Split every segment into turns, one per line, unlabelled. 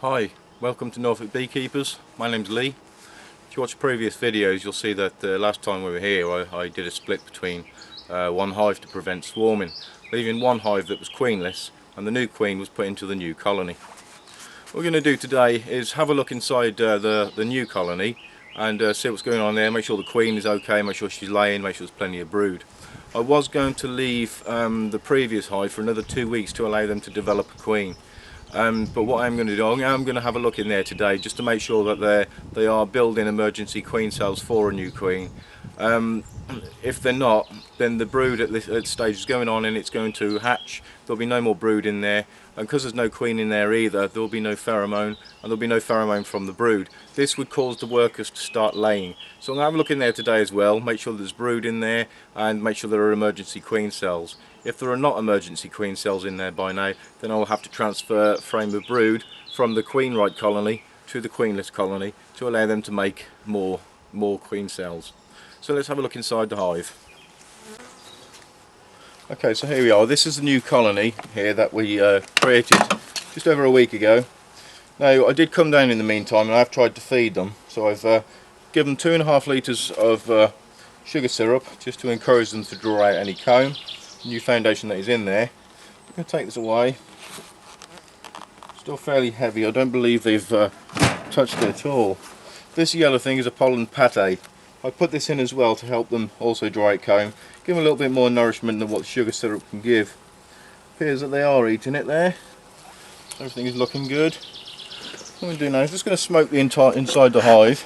Hi, welcome to Norfolk Beekeepers. My name's Lee. If you watch previous videos you'll see that last time we were here I did a split between one hive to prevent swarming, leaving one hive that was queenless, and the new queen was put into the new colony. What we're going to do today is have a look inside the new colony and see what's going on there, make sure the queen is okay, make sure she's laying, make sure there's plenty of brood. I was going to leave the previous hive for another 2 weeks to allow them to develop a queen. But what I'm going to do, I'm going to have a look in there today just to make sure that they are building emergency queen cells for a new queen. If they're not, then the brood at this stage is going on and it's going to hatch. There'll be no more brood in there, and because there's no queen in there either, there'll be no pheromone, and there'll be no pheromone from the brood. This would cause the workers to start laying. So I'm going to have a look in there today as well, make sure there's brood in there and make sure there are emergency queen cells. If there are not emergency queen cells in there by now, then I'll have to transfer frame of brood from the queen-right colony to the queenless colony to allow them to make more queen cells. So let's have a look inside the hive. Okay, so here we are. This is the new colony here that we created just over a week ago. Now I did come down in the meantime and I've tried to feed them. So I've given 2.5 litres of sugar syrup just to encourage them to draw out any comb. New foundation that is in there. I'm going to take this away. Still fairly heavy. I don't believe they've touched it at all. This yellow thing is a pollen pate. I put this in as well to help them also dry out comb, give them a little bit more nourishment than what sugar syrup can give. Appears that they are eating it there. Everything is looking good. What I'm going to do now is just going to smoke the inside the hive.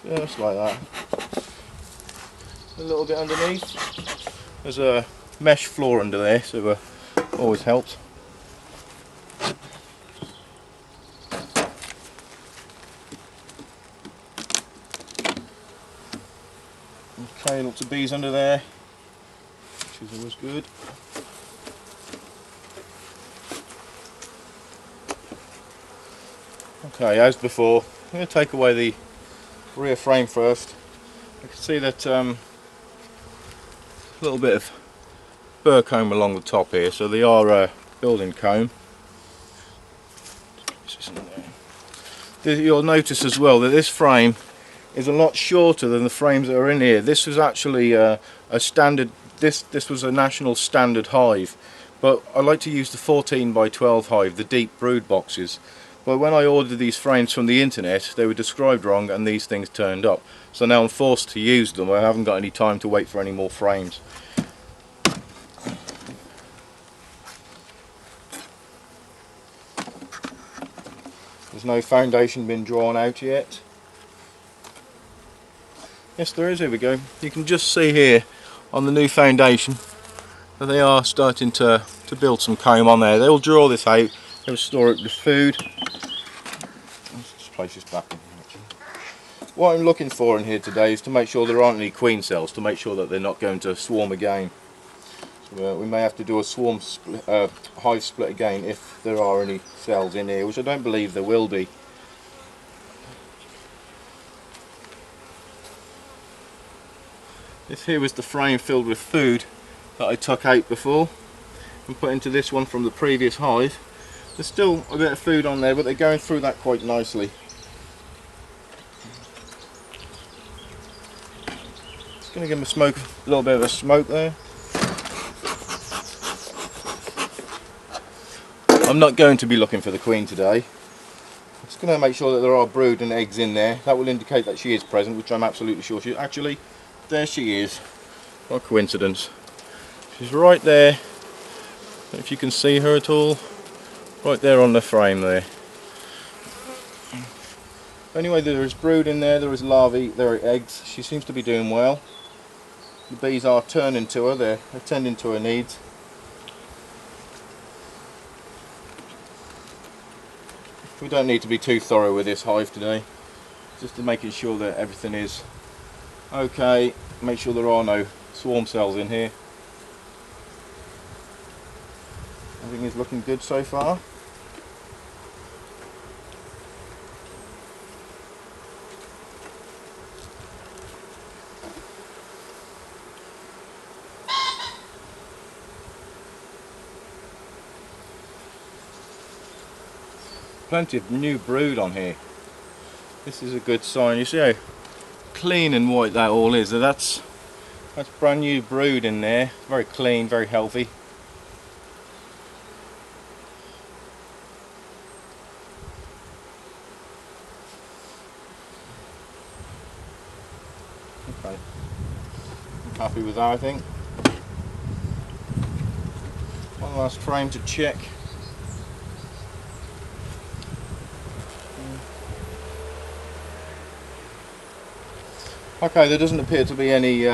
Just like that. A little bit underneath. There's a mesh floor under there, so always helps. Okay, lots of bees under there, which is always good. Okay, as before, I'm going to take away the rear frame first. I can see that a little bit of burr comb along the top here, so they are building comb. You'll notice as well that this frame is a lot shorter than the frames that are in here. This was actually a standard, this was a national standard hive, but I like to use the 14 by 12 hive, the deep brood boxes. But when I ordered these frames from the internet, they were described wrong and these things turned up. So now I'm forced to use them. I haven't got any time to wait for any more frames. There's no foundation been drawn out yet. Yes, there is. Here we go. You can just see here on the new foundation that they are starting to build some comb on there. They'll draw this out, they'll store it with food. Let's just place this back in here, actually. What I'm looking for in here today is to make sure there aren't any queen cells, to make sure that they're not going to swarm again. So, we may have to do a hive split again if there are any cells in here, which I don't believe there will be. This here was the frame filled with food that I took out before and put into this one from the previous hive. There's still a bit of food on there, but they're going through that quite nicely. Just going to give them a little bit of a smoke there. I'm not going to be looking for the queen today. I'm just going to make sure that there are brood and eggs in there. That will indicate that she is present, which I'm absolutely sure she is. Actually, there she is. What a coincidence. She's right there. I don't know if you can see her at all. Right there on the frame there. Anyway, there is brood in there, there is larvae, there are eggs. She seems to be doing well. The bees are turning to her, they're attending to her needs. We don't need to be too thorough with this hive today. Just to making sure that everything is okay. Make sure there are no swarm cells in here. Everything is looking good so far. plenty of new brood on here. This is a good sign. You see how clean and white that all is. That's brand new brood in there. Very clean, very healthy. Okay, I'm happy with that, I think. One last frame to check. Okay, there doesn't appear to be any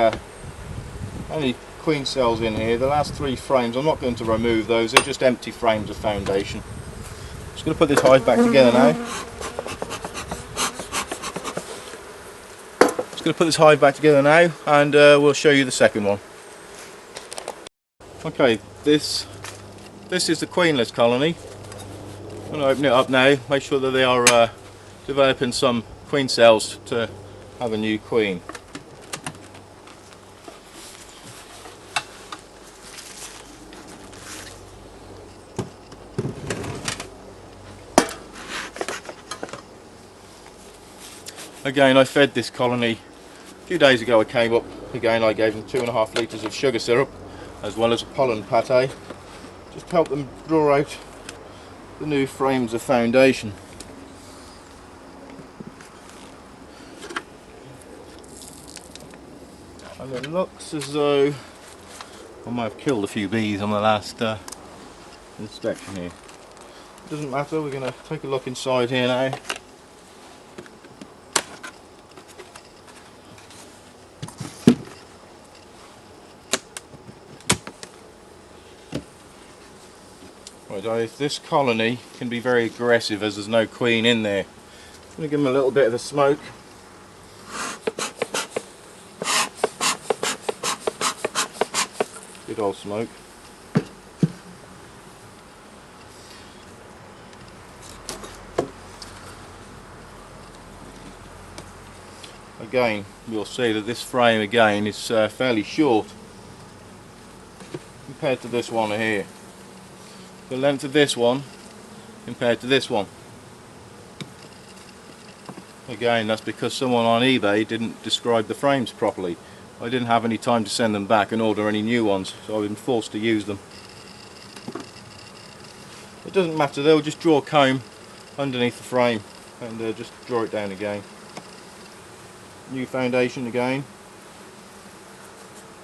queen cells in here. The last 3 frames, I'm not going to remove those, they're just empty frames of foundation. Just going to put this hive back together now. Just going to put this hive back together now, and we'll show you the second one. Okay, this is the Queenless colony. I'm going to open it up now, make sure that they are developing some queen cells to have a new queen. Again, I fed this colony a few days ago. I came up again, I gave them 2.5 litres of sugar syrup as well as a pollen pate, just to help them draw out the new frames of foundation. And it looks as though I might have killed a few bees on the last inspection here. Doesn't matter, we're going to take a look inside here now. Right guys, this colony can be very aggressive as there's no queen in there. I'm going to give them a little bit of the smoke. Good old smoke. Again, you'll see that this frame again is fairly short compared to this one here. The length of this one compared to this one. Again, that's because someone on eBay didn't describe the frames properly. I didn't have any time to send them back and order any new ones, so I've been forced to use them. It doesn't matter, they'll just draw a comb underneath the frame and just draw it down again. New foundation again.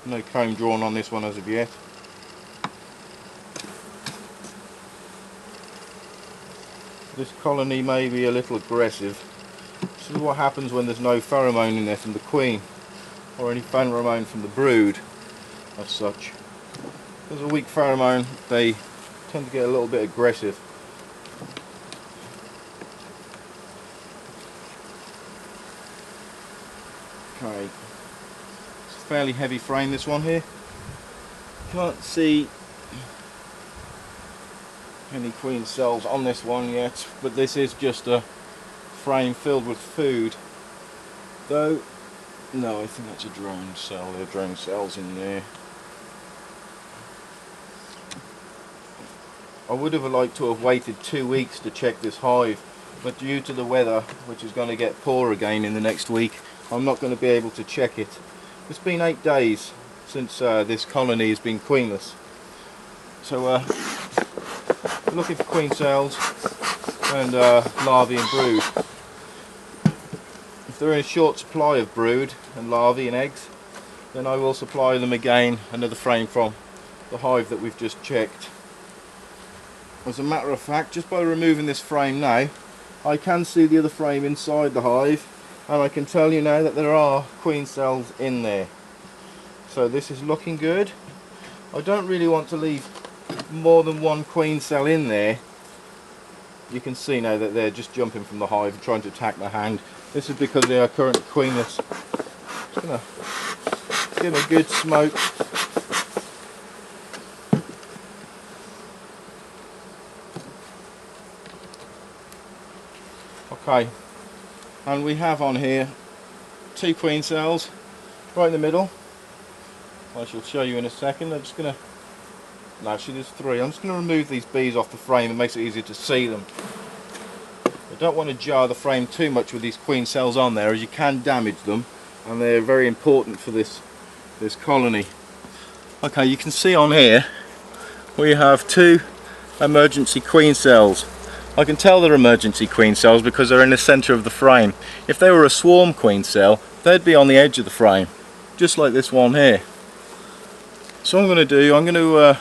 No comb drawn on this one as of yet. This colony may be a little aggressive. This is what happens when there's no pheromone in there from the queen, or any pheromone from the brood as such. If there's a weak pheromone, they tend to get a little bit aggressive. Okay, it's a fairly heavy frame, this one here. Can't see any queen cells on this one yet, but this is just a frame filled with food. Though, no, I think that's a drone cell. There are drone cells in there. I would have liked to have waited 2 weeks to check this hive, but due to the weather, which is going to get poor again in the next week, I'm not going to be able to check it. It's been 8 days since this colony has been queenless. So looking for queen cells and larvae and brood. If they're in a short supply of brood and larvae and eggs, then I will supply them again another frame from the hive that we've just checked. As a matter of fact, just by removing this frame now, I can see the other frame inside the hive, and I can tell you now that there are queen cells in there. So this is looking good. I don't really want to leave more than one queen cell in there. You can see now that they're just jumping from the hive and trying to attack my hand. This is because they are currently queenless. Just going to give them a good smoke. Okay, and we have on here 2 queen cells right in the middle. I shall show you in a second. I'm just going to, no, actually there's 3. I'm just going to remove these bees off the frame. It makes it easier to see them. don't want to jar the frame too much with these queen cells on there, as you can damage them, and they're very important for this colony. Okay, you can see on here we have 2 emergency queen cells. I can tell they're emergency queen cells because they're in the centre of the frame. If they were a swarm queen cell, they'd be on the edge of the frame, just like this one here. So what I'm going to do, I'm going to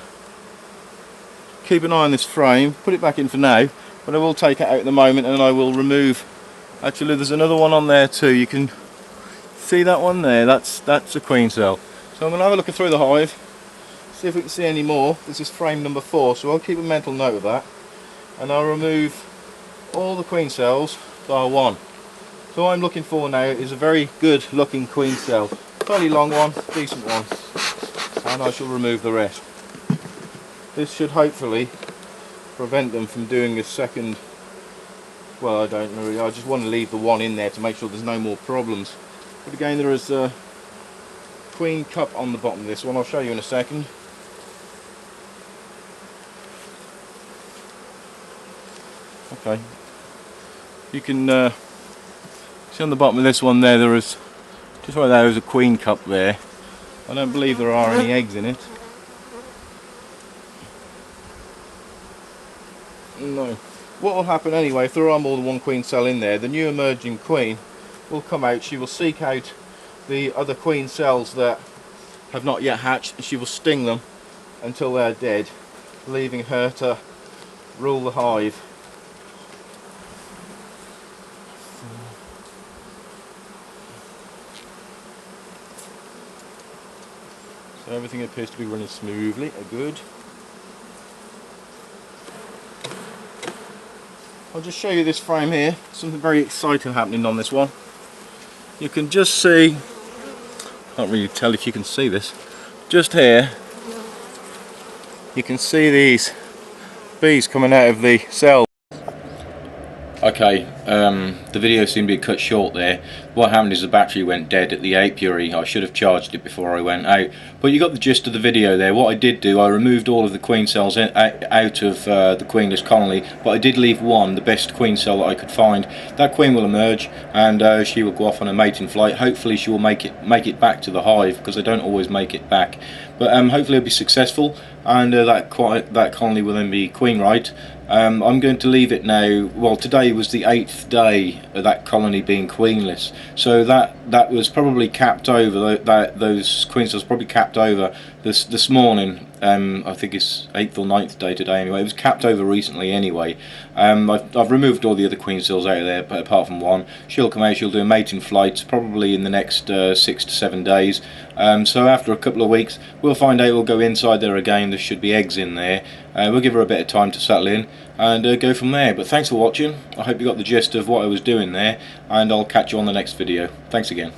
keep an eye on this frame, put it back in for now, but I will take it out at the moment and I will remove. Actually, there's another one on there too. You can see that one there, that's a queen cell. So I'm going to have a look through the hive, see if we can see any more. This is frame number 4, so I'll keep a mental note of that. And I'll remove all the queen cells bar one. So what I'm looking for now is a very good looking queen cell. Fairly long one, decent one. And I shall remove the rest. This should hopefully prevent them from doing a second, well, I don't know, I just want to leave the one in there to make sure there's no more problems. But again, there is a queen cup on the bottom of this one. I'll show you in a second. Okay, you can see on the bottom of this one there is, just where there is a queen cup there. I don't believe there are any eggs in it. No. What will happen anyway, if there are more than one queen cell in there, the new emerging queen will come out. She will seek out the other queen cells that have not yet hatched, and she will sting them until they're dead, leaving her to rule the hive. So everything appears to be running smoothly, good. I'll just show you this frame here, something very exciting happening on this one. You can just see, can't really tell if you can see this, just here you can see these bees coming out of the cell. Okay, the video seemed to be cut short there. What happened is the battery went dead at the apiary. I should have charged it before I went out. But you got the gist of the video there. What I did do, I removed all of the queen cells out of the queenless colony, but I did leave one, the best queen cell that I could find. That queen will emerge and she will go off on a mating flight. Hopefully she will make it back to the hive, because they don't always make it back. But hopefully it'll be successful, and that colony will then be queen right. I'm going to leave it now. Well, today was the 8th day of that colony being queenless, so that was probably capped over. Those queen cells probably capped over this morning. I think it's 8th or 9th day today anyway. It was capped over recently anyway. I've removed all the other queen cells out of there, but apart from one. She'll come out, she'll do a mating flight probably in the next 6 to 7 days. So after a couple of weeks we'll find out. We'll go inside there again. There should be eggs in there. We'll give her a bit of time to settle in and go from there. But thanks for watching. I hope you got the gist of what I was doing there, and I'll catch you on the next video. Thanks again.